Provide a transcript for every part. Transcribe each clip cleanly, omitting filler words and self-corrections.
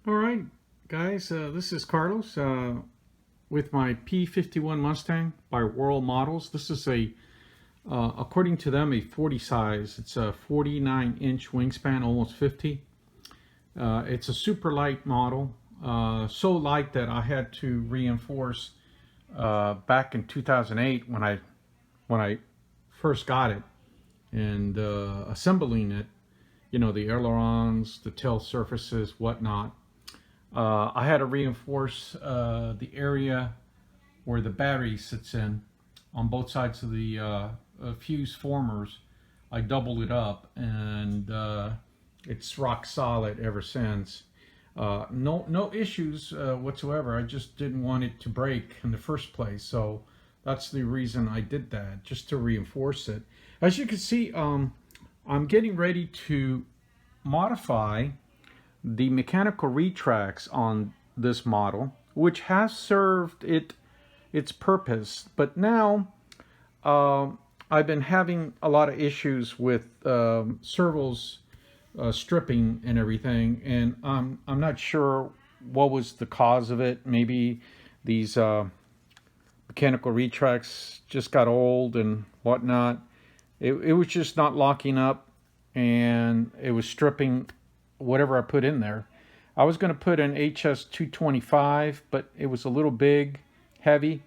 All right, guys, this is Carlos with my P-51 Mustang by World Models. This is according to them, a 40 size. It's a 49-inch wingspan, almost 50. It's a super light model, so light that I had to reinforce back in 2008 when I first got it, and assembling it. You know, the ailerons, the tail surfaces, whatnot. I had to reinforce the area where the battery sits in on both sides of the fuse formers. I doubled it up, and it's rock solid ever since. No issues whatsoever. I just didn't want it to break in the first place, so that's the reason I did that, just to reinforce it. As you can see, I'm getting ready to modify the mechanical retracts on this model, which has served its purpose, but now I've been having a lot of issues with servos stripping and everything, and I'm not sure what was the cause of it. Maybe these mechanical retracts just got old and whatnot. It was just not locking up, and it was stripping whatever I put in there. I was going to put an HS225, but it was a little big, heavy,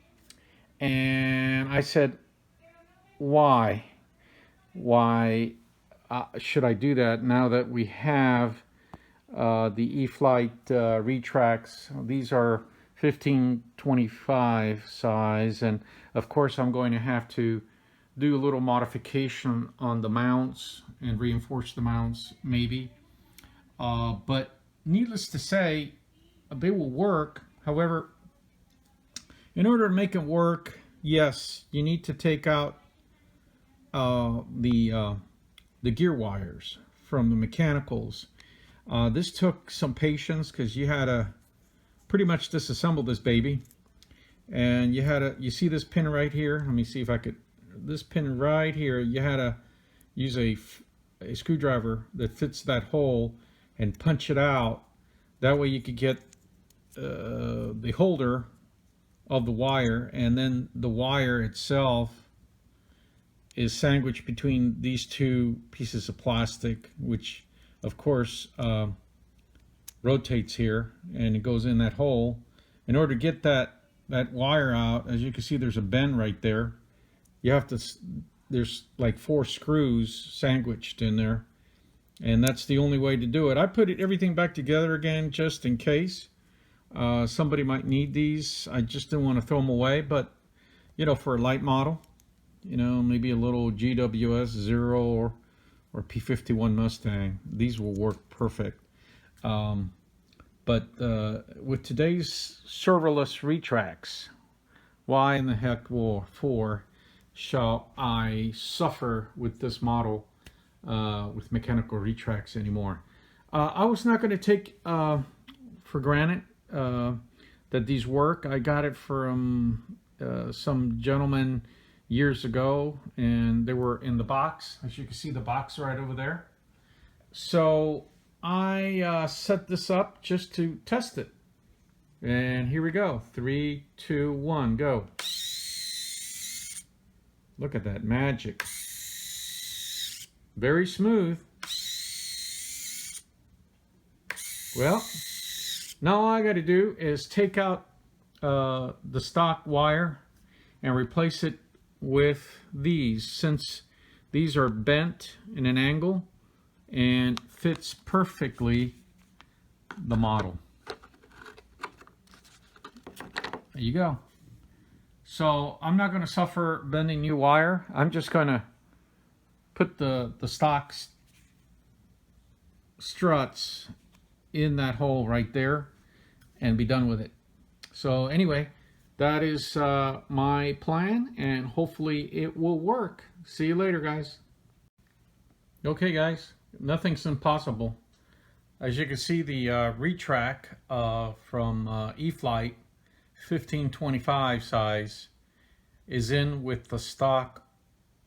and I said, why should I do that now that we have the E-Flite retracts? These are 1525 size, and of course I'm going to have to do a little modification on the mounts and reinforce the mounts maybe. But needless to say, they will work. However, in order to make it work, yes, you need to take out the gear wires from the mechanicals. This took some patience because you had to pretty much disassemble this baby, and you see this pin right here. Let me see if I could. This pin right here, you had to use a screwdriver that fits that hole and punch it out. That way you could get the holder of the wire, and then the wire itself is sandwiched between these two pieces of plastic, which of course rotates here, and it goes in that hole. In order to get that wire out, as you can see, there's a bend right there. You have to, there's like 4 screws sandwiched in there, and that's the only way to do it. I put everything back together again just in case somebody might need these. I just didn't want to throw them away, but you know, for a light model, you know, maybe a little GWS 0 or P-51 Mustang, these will work perfect. But with today's servoless retracts, why in the heck shall I suffer with this model with mechanical retracts anymore? I was not going to take for granted that these work. I got it from some gentleman years ago, and they were in the box. As you can see, the box right over there. So I set this up just to test it, and here we go. 3, 2, 1, go. Look at that magic. Very smooth. Well, now all I got to do is take out the stock wire and replace it with these, since these are bent in an angle and fits perfectly the model. There you go. So I'm not going to suffer bending new wire. I'm just going to put the stock struts in that hole right there and be done with it. So anyway, that is my plan, and hopefully it will work. See you later, guys. Okay, guys, nothing's impossible. As you can see, the retract from E-Flite 1525 size is in with the stock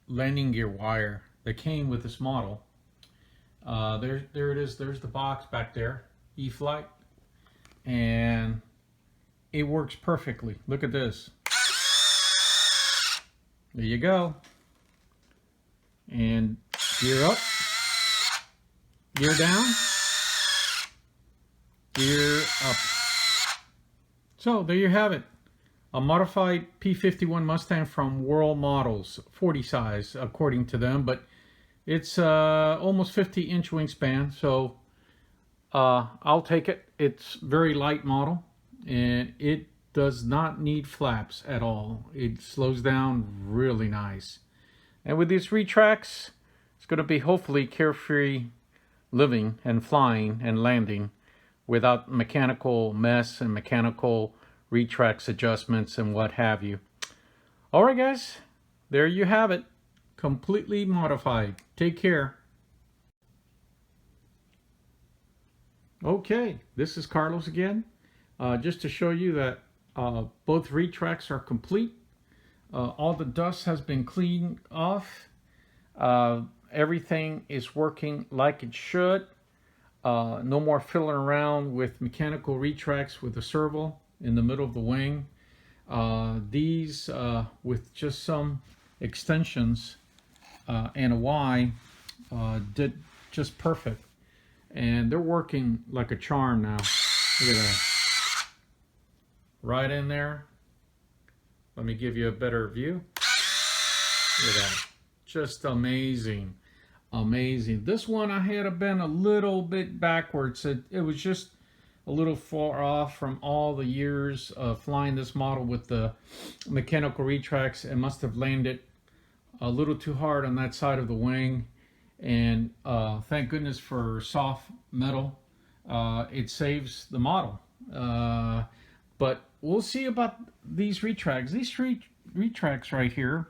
landing gear wire that came with this model. There it is. There's the box back there, E-Flite. and it works perfectly. Look at this. There you go. And gear up, gear down, gear up. So there you have it. A modified P-51 Mustang from World Models, 40 size according to them, but it's almost 50-inch wingspan, so I'll take it. It's very light model, and it does not need flaps at all. It slows down really nice. And with these retracts, it's going to be hopefully carefree living and flying and landing without mechanical mess and mechanical retracts adjustments and what have you. All right, guys, there you have it. Completely modified. Take care. Okay, this is Carlos again. Just to show you that both retracts are complete. All the dust has been cleaned off. Everything is working like it should. No more fiddling around with mechanical retracts with the servo in the middle of the wing. These with just some extensions and a Y did just perfect, and they're working like a charm now. Look at that, right in there. Let me give you a better view. Look at that, just amazing, amazing. This one I had been a little bit backwards. It was just a little far off from all the years of flying this model with the mechanical retracts, and must have landed a little too hard on that side of the wing. And thank goodness for soft metal. It saves the model. But we'll see about these retracts. These retracts right here,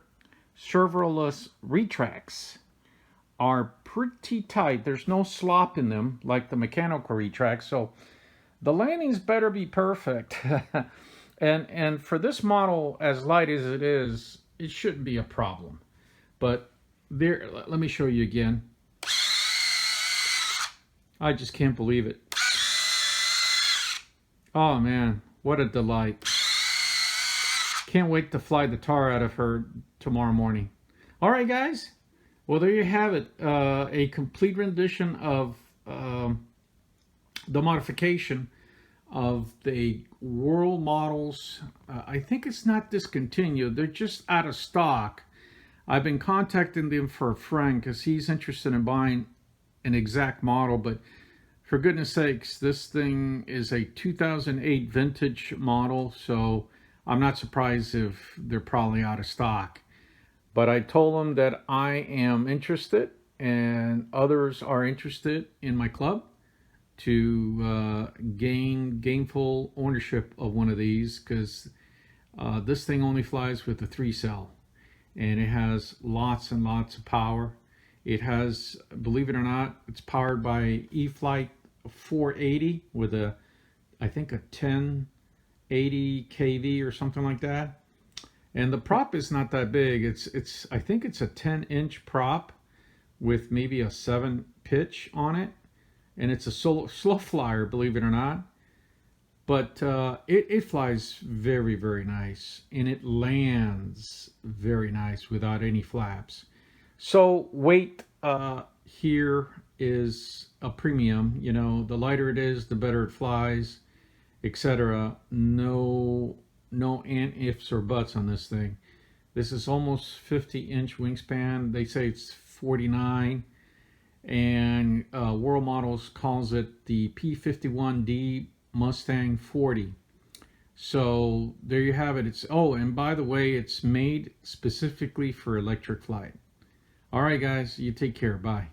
servoless retracts, are pretty tight. There's no slop in them like the mechanical retracts. So the landings better be perfect. and for this model, as light as it is, it shouldn't be a problem. But there, let me show you again. I just can't believe it. Oh man, what a delight. Can't wait to fly the tar out of her tomorrow morning. All right, guys. Well, there you have it. A complete rendition of the modification of the World Models. I think it's not discontinued. They're just out of stock. I've been contacting them for a friend because he's interested in buying an exact model, but for goodness sakes, this thing is a 2008 vintage model, so I'm not surprised if they're probably out of stock. But I told them that I am interested and others are interested in my club to gain gainful ownership of one of these, because this thing only flies with a 3-cell, and it has lots and lots of power. It has, believe it or not, it's powered by E-Flite 480 with a, I think a 1080 kV or something like that. And the prop is not that big. It's I think it's a 10-inch prop with maybe a 7 pitch on it. And it's a slow flyer, believe it or not. But it flies very, very nice. And it lands very nice without any flaps. So weight here is a premium. You know, the lighter it is, the better it flies, etc. No and ifs or buts on this thing. This is almost 50-inch wingspan. They say it's 49. And World Models calls it the P-51D Mustang 40. So there you have it. It's, oh, and by the way, it's made specifically for electric flight. All right, guys, you take care. Bye.